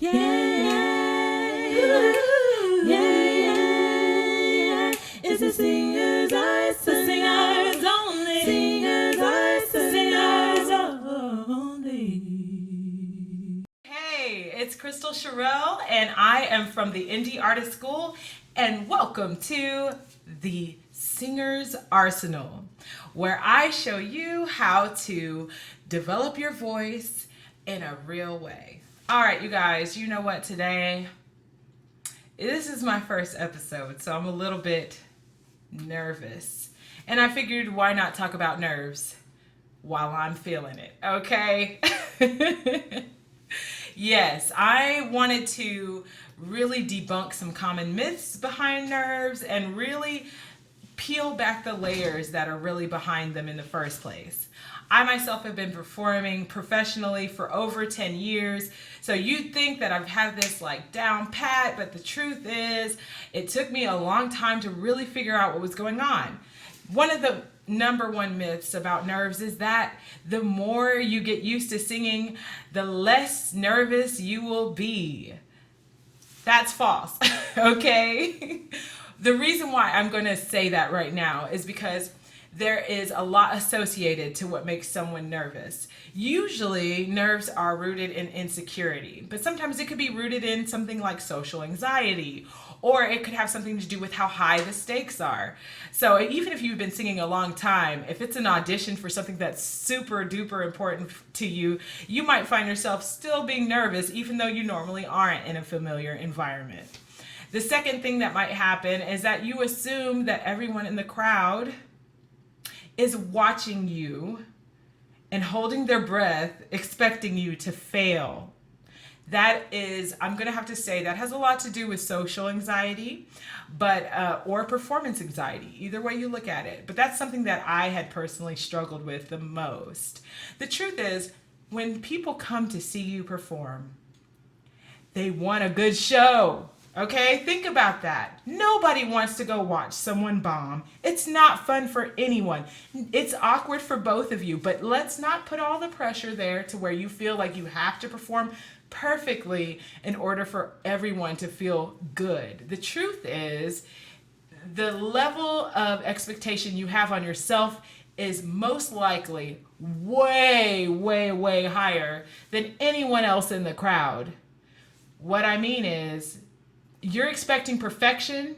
Yeah, yeah, yeah. It's the singers, the singers only. Singers, the singers only. Hey, it's Crystal Sherrill, and I am from the Indie Artist School, and welcome to the Singers Arsenal, where I show you how to develop your voice in a real way. All right, you guys, you know what? Today, this is my first episode, so I'm a little bit nervous. And I figured, why not talk about nerves while I'm feeling it, okay? Yes, I wanted to really debunk some common myths behind nerves and really peel back the layers that are really behind them in the first place. I myself have been performing professionally for over 10 years. So you'd think that I've had this like down pat, but the truth is it took me a long time to really figure out what was going on. One of the number one myths about nerves is that the more you get used to singing, the less nervous you will be. That's false, okay? The reason why I'm going to say that right now is because there is a lot associated to what makes someone nervous. Usually, nerves are rooted in insecurity, but sometimes it could be rooted in something like social anxiety, or it could have something to do with how high the stakes are. So even if you've been singing a long time, if it's an audition for something that's super duper important to you, you might find yourself still being nervous even though you normally aren't in a familiar environment. The second thing that might happen is that you assume that everyone in the crowd is watching you and holding their breath, expecting you to fail. That is, I'm going to have to say, that has a lot to do with social anxiety, or performance anxiety, either way you look at it. But that's something that I had personally struggled with the most. The truth is, when people come to see you perform, they want a good show. Okay, think about that. Nobody wants to go watch someone bomb. It's not fun for anyone. It's awkward for both of you, but let's not put all the pressure there to where you feel like you have to perform perfectly in order for everyone to feel good. The truth is, the level of expectation you have on yourself is most likely way, way, way higher than anyone else in the crowd. What I mean is, you're expecting perfection,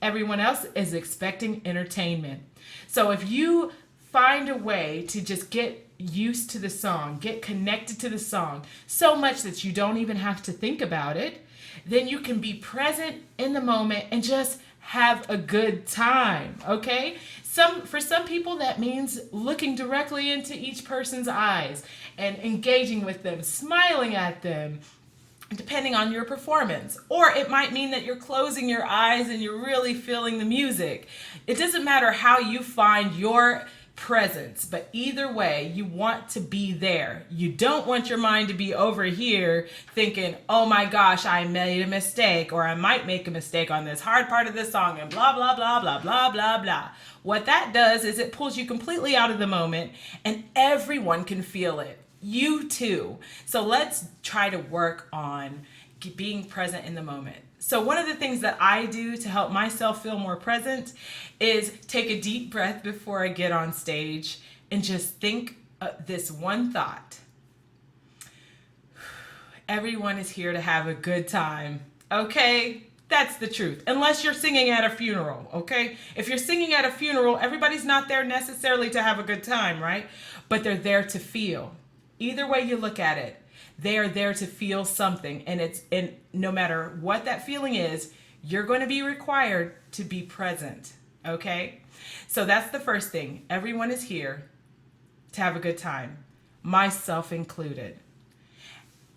everyone else is expecting entertainment. So if you find a way to just get used to the song, get connected to the song so much that you don't even have to think about it, then you can be present in the moment and just have a good time, okay? For some people, that means looking directly into each person's eyes and engaging with them, smiling at them, depending on your performance. Or it might mean that you're closing your eyes and you're really feeling the music. It doesn't matter how you find your presence, but either way, you want to be there. You don't want your mind to be over here thinking, oh my gosh, I made a mistake, or I might make a mistake on this hard part of the song, and blah, blah, blah, blah, blah, blah, blah. What that does is it pulls you completely out of the moment, and everyone can feel it. You too. So let's try to work on being present in the moment. So one of the things that I do to help myself feel more present is take a deep breath before I get on stage and just think this one thought. Everyone is here to have a good time. Okay? That's the truth. Unless you're singing at a funeral, okay? If you're singing at a funeral, everybody's not there necessarily to have a good time, right? But they're there to feel. Either way you look at it, they are there to feel something, and no matter what that feeling is, you're going to be required to be present, okay? So that's the first thing. Everyone is here to have a good time, myself included.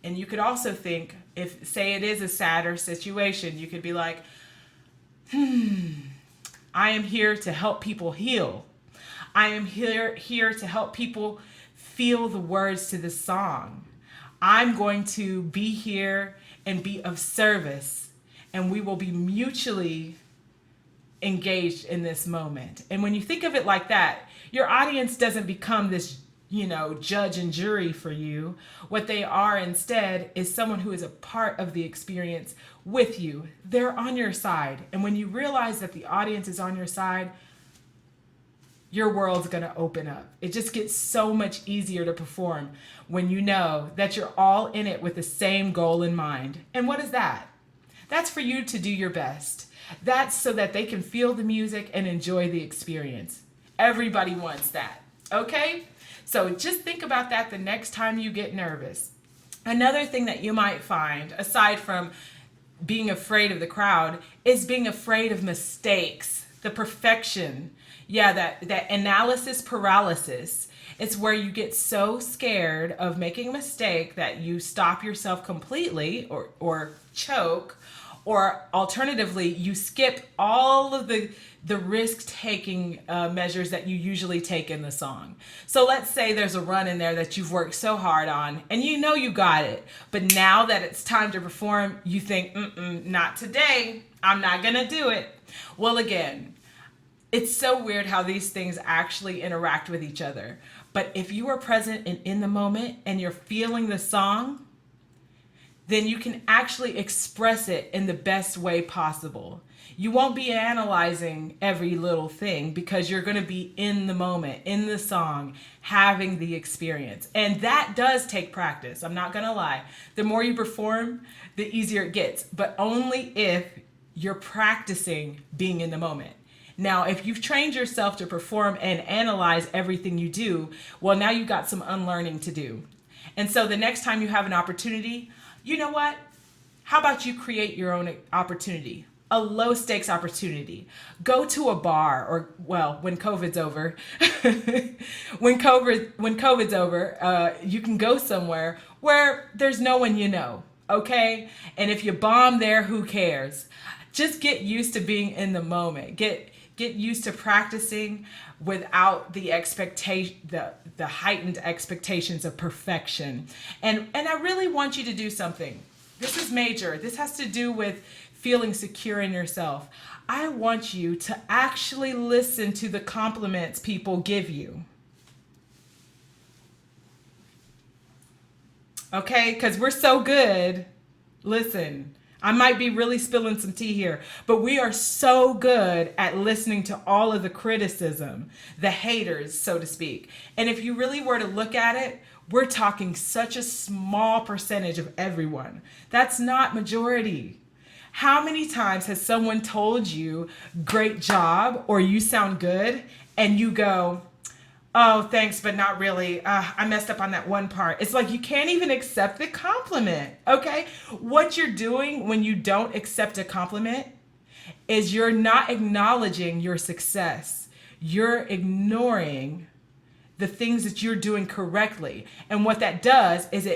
And you could also think, if say it is a sadder situation, you could be like, I am here to help people heal. I am here to help people feel the words to the song. I'm going to be here and be of service, and we will be mutually engaged in this moment. And when you think of it like that, your audience doesn't become this judge and jury for you. What they are instead is someone who is a part of the experience with you. They're on your side. And when you realize that the audience is on your side, your world's going to open up. It just gets so much easier to perform when you know that you're all in it with the same goal in mind. And what is that? That's for you to do your best. That's so that they can feel the music and enjoy the experience. Everybody wants that. Okay? So just think about that the next time you get nervous. Another thing that you might find, aside from being afraid of the crowd, is being afraid of mistakes, the perfection. Yeah, that analysis paralysis. It's where you get so scared of making a mistake that you stop yourself completely or choke, or alternatively, you skip all of the risk-taking measures that you usually take in the song. So let's say there's a run in there that you've worked so hard on, and you know you got it, but now that it's time to perform, you think, not today, I'm not gonna do it. Well, again, it's so weird how these things actually interact with each other. But if you are present and in the moment and you're feeling the song, then you can actually express it in the best way possible. You won't be analyzing every little thing because you're going to be in the moment, in the song, having the experience. And that does take practice. I'm not going to lie. The more you perform, the easier it gets, but only if you're practicing being in the moment. Now, if you've trained yourself to perform and analyze everything you do, well, now you've got some unlearning to do. And so the next time you have an opportunity, you know what? How about you create your own opportunity? A low stakes opportunity. Go to a bar, or well, when COVID's over, when COVID's over, you can go somewhere where there's no one you know, okay? And if you bomb there, who cares? Just get used to being in the moment. Get used to practicing without the expectation, the heightened expectations of perfection. And I really want you to do something. This is major. This has to do with feeling secure in yourself. I want you to actually listen to the compliments people give you. Okay? Because we're so good. Listen. I might be really spilling some tea here, but we are so good at listening to all of the criticism, the haters, so to speak. And if you really were to look at it, we're talking such a small percentage of everyone. That's not majority. How many times has someone told you, great job, or you sound good, and you go, oh, thanks, but not really. I messed up on that one part. It's like you can't even accept the compliment, okay? What you're doing when you don't accept a compliment is you're not acknowledging your success. You're ignoring the things that you're doing correctly. And what that does is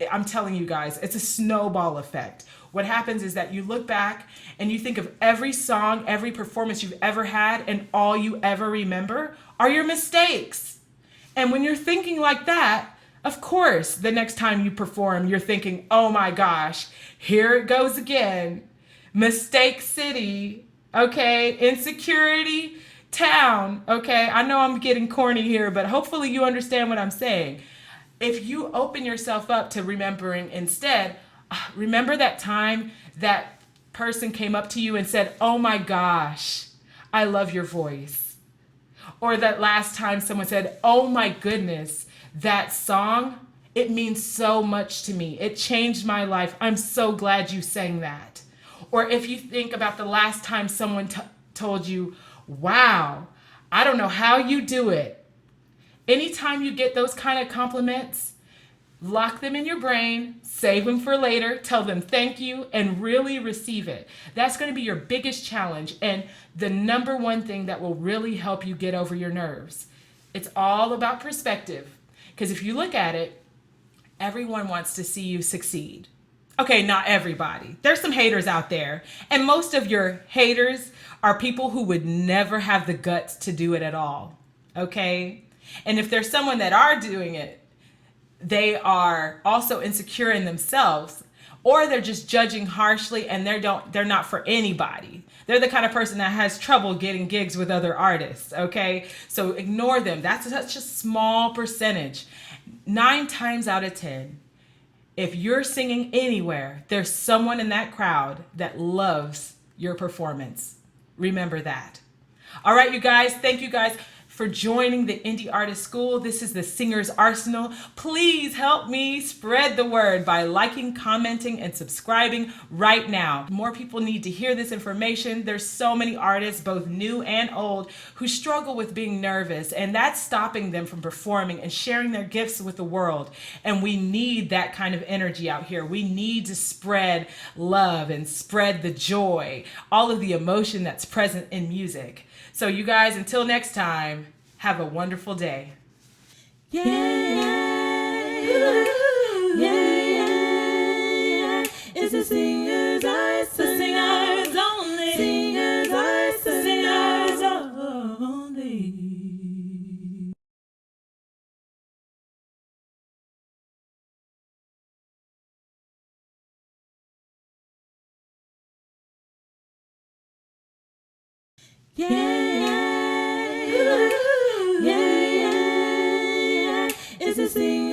I'm telling you guys, it's a snowball effect. What happens is that you look back and you think of every song, every performance you've ever had, and all you ever remember are your mistakes. And when you're thinking like that, of course, the next time you perform, you're thinking, oh my gosh, here it goes again. Mistake city, okay? Insecurity town, okay? I know I'm getting corny here, but hopefully you understand what I'm saying. If you open yourself up to remembering instead, remember that time that person came up to you and said, oh my gosh, I love your voice. Or that last time someone said, oh my goodness, that song, it means so much to me. It changed my life. I'm so glad you sang that. Or if you think about the last time someone told you, wow, I don't know how you do it. Anytime you get those kind of compliments, lock them in your brain, save them for later, tell them thank you, and really receive it. That's going to be your biggest challenge and the number one thing that will really help you get over your nerves. It's all about perspective. Because if you look at it, everyone wants to see you succeed. Okay, not everybody. There's some haters out there. And most of your haters are people who would never have the guts to do it at all. Okay? And if there's someone that are doing it, they are also insecure in themselves. or they're just judging harshly and they're not for anybody. They're the kind of person that has trouble getting gigs with other artists, okay? So ignore them. That's such a small percentage. 9 times out of 10, if you're singing anywhere, there's someone in that crowd that loves your performance. Remember that. All right, you guys, thank you guys for joining the Indie Artist School. This is the Singer's Arsenal. Please help me spread the word by liking, commenting, and subscribing right now. More people need to hear this information. There's so many artists, both new and old, who struggle with being nervous, and that's stopping them from performing and sharing their gifts with the world. And we need that kind of energy out here. We need to spread love and spread the joy, all of the emotion that's present in music. So you guys, until next time, have a wonderful day. Yeah, yeah, yeah. It's the Singer's Arsenal. The singers only. Singer's Arsenal. Singers only. Yeah, yeah, yeah, yeah. It's the Singer's